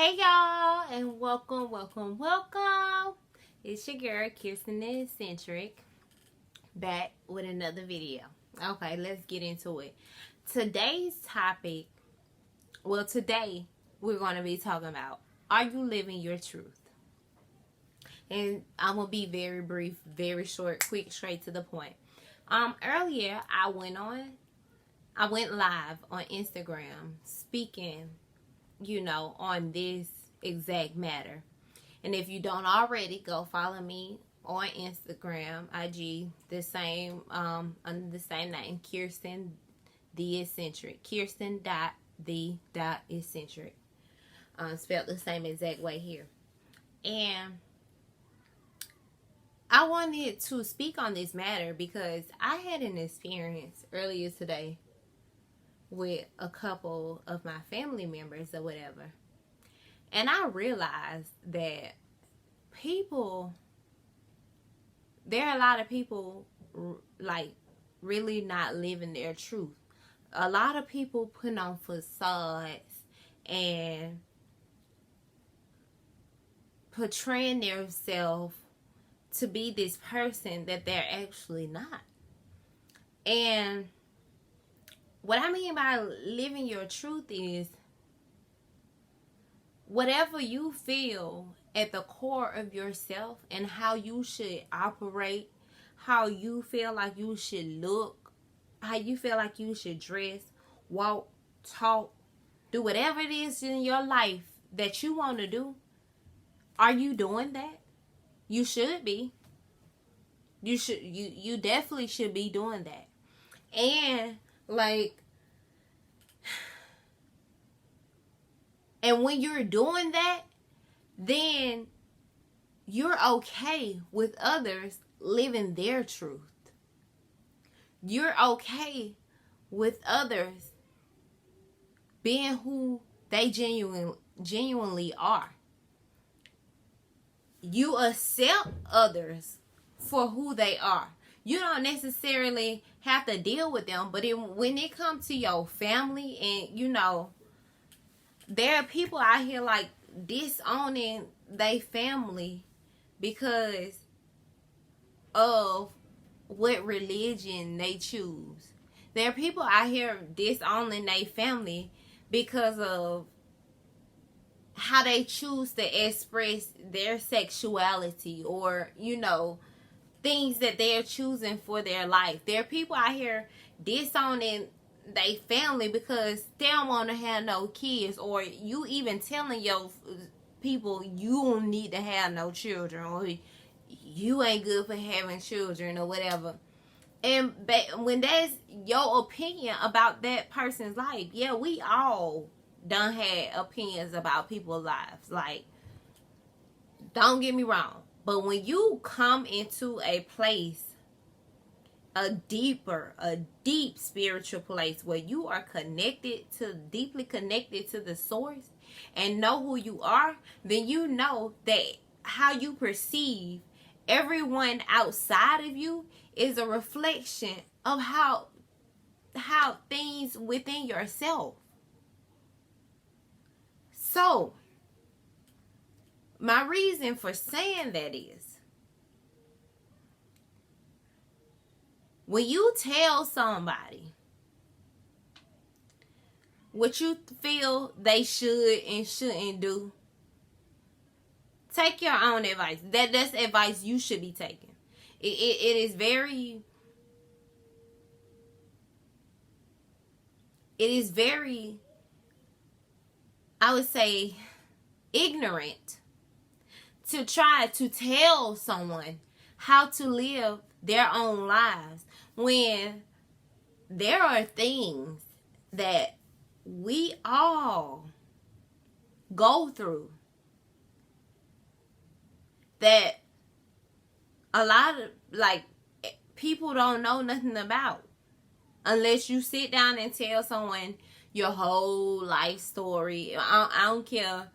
Hey y'all, and welcome. It's your girl Kirsten the Eccentric back with another video. Okay, let's get into it. Today's topic, today we're going to be talking about, are you living your truth? And I'm gonna be very brief, very short, quick, straight to the point. Earlier I went live on Instagram speaking, on this exact matter. And if you don't already, go follow me on Instagram, IG, the same under the same name, Kirsten the Eccentric. Kirsten.the.eccentric. Spelled the same exact way here. And I wanted to speak on this matter because I had an experience earlier today with a couple of my family members or whatever. And I realized that there are a lot of people like really not living their truth. A lot of people putting on facades and portraying themselves to be this person that they're actually not. And what I mean by living your truth is whatever you feel at the core of yourself and how you should operate, how you feel like you should look, how you feel like you should dress, walk, talk, do whatever it is in your life that you want to do. Are you doing that? You should be. You definitely should be doing that. And and when you're doing that, then you're okay with others living their truth. You're okay with others being who they genuinely are. You accept others for who they are. You don't necessarily have to deal with them, but when it comes to your family and, there are people out here like disowning their family because of what religion they choose. There are people out here disowning their family because of how they choose to express their sexuality or, things that they're choosing for their life. There are people out here disowning they family because they don't want to have no kids, or you even telling your people you don't need to have no children, or you ain't good for having children or whatever. And when that's your opinion about that person's life, yeah, we all done had opinions about people's lives. Like, don't get me wrong, but when you come into a place, a deep spiritual place where you are deeply connected to the source and know who you are, then you know that how you perceive everyone outside of you is a reflection of how things within yourself. So, my reason for saying that is, when you tell somebody what you feel they should and shouldn't do, take your own advice. That's advice you should be taking. It is very, I would say, ignorant to try to tell someone how to live their own lives when there are things that we all go through that a lot of people don't know nothing about unless you sit down and tell someone your whole life story. I don't care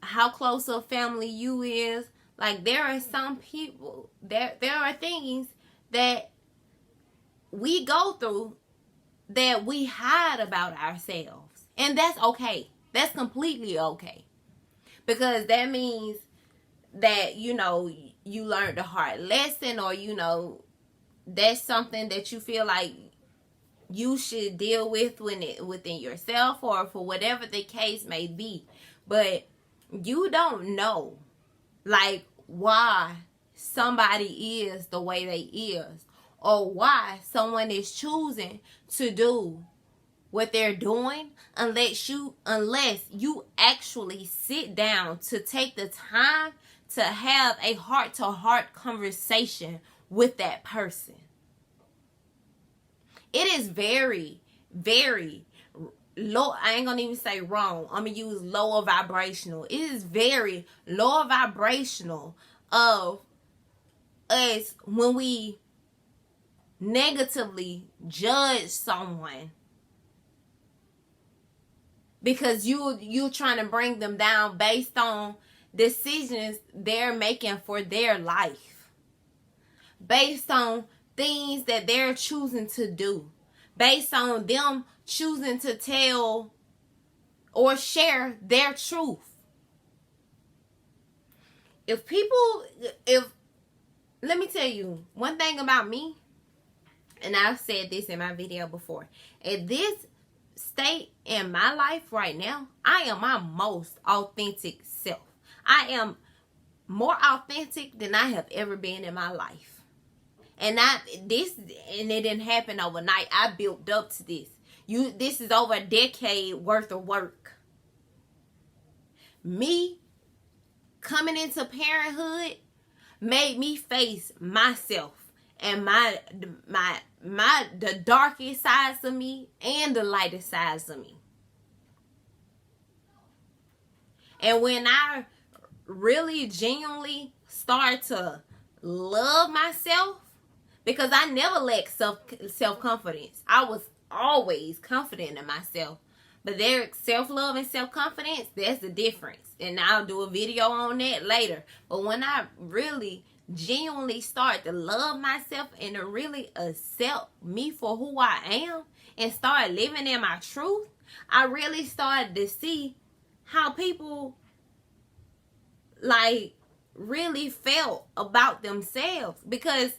how close a family you is. Like, there are some people, there are things that we go through that we hide about ourselves. And that's okay. That's completely okay. because that means that, you know, you learned a hard lesson, or, you know, that's something that you feel like you should deal with within yourself, or for whatever the case may be. But you don't know, like, why somebody is the way they is, or why someone is choosing to do what they're doing, unless you actually sit down to take the time to have a heart-to-heart conversation with that person. It is very, very low. I ain't gonna even say wrong. I'm gonna use lower vibrational. It is very lower vibrational of us when we negatively judge someone because you're trying to bring them down based on decisions they're making for their life, based on things that they're choosing to do, based on them choosing to tell or share their truth. Let me tell you one thing about me, and I've said this in my video before. At this state in my life right now, I am my most authentic self. I am more authentic than I have ever been in my life. And it didn't happen overnight. I built up to this. This is over a decade worth of work. Me coming into parenthood made me face myself and the darkest sides of me and the lightest sides of me. And when I really genuinely start to love myself, because I never lacked self-confidence. I was always confident in myself. But their self-love and self-confidence, that's the difference. And I'll do a video on that later. But when I really genuinely start to love myself and to really accept me for who I am and start living in my truth, I really started to see how people like really felt about themselves. Because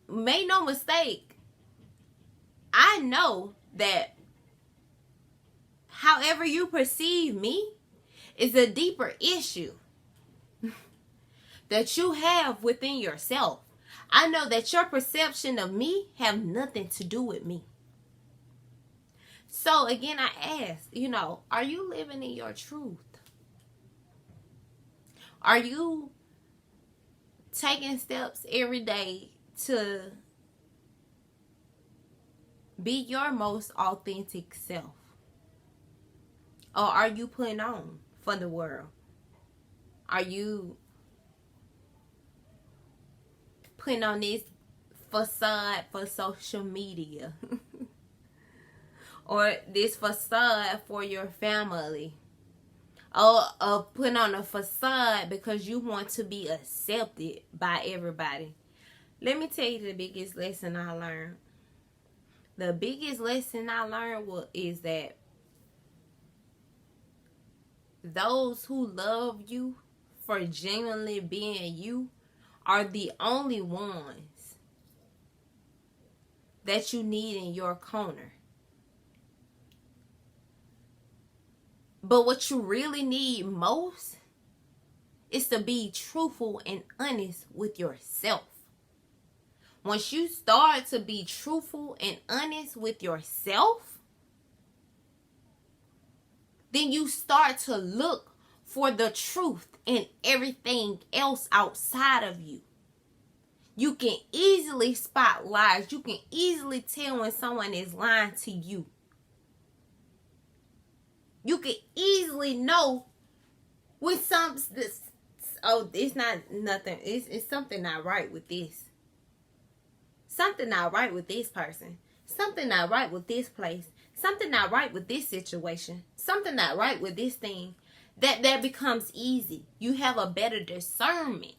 make no mistake, I know that however you perceive me is a deeper issue that you have within yourself. I know that your perception of me have nothing to do with me. So again, I ask, are you living in your truth? Are you taking steps every day to be your most authentic self? Or are you putting on for the world? Are you putting on this facade for social media? Or this facade for your family? Or putting on a facade because you want to be accepted by everybody? Let me tell you the biggest lesson I learned. The biggest lesson I learned is that those who love you for genuinely being you are the only ones that you need in your corner. But what you really need most is to be truthful and honest with yourself. Once you start to be truthful and honest with yourself, then you start to look for the truth in everything else outside of you. You can easily spot lies. You can easily tell when someone is lying to you. You can easily know when it's not nothing. It's something not right with this. Something not right with this person. Something not right with this place. Something not right with this situation. Something not right with this thing. That becomes easy. You have a better discernment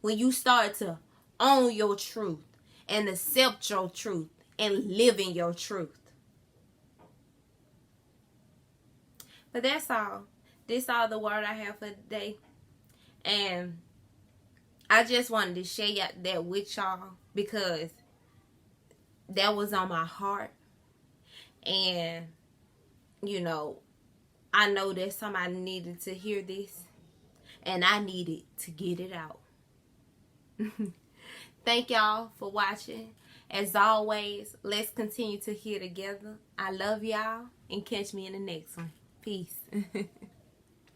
when you start to own your truth and accept your truth and live in your truth. But that's all. This all the word I have for today. And I just wanted to share that with y'all because that was on my heart. And, you know, I know that somebody needed to hear this. And I needed to get it out. Thank y'all for watching. As always, let's continue to hear together. I love y'all and catch me in the next one. Peace.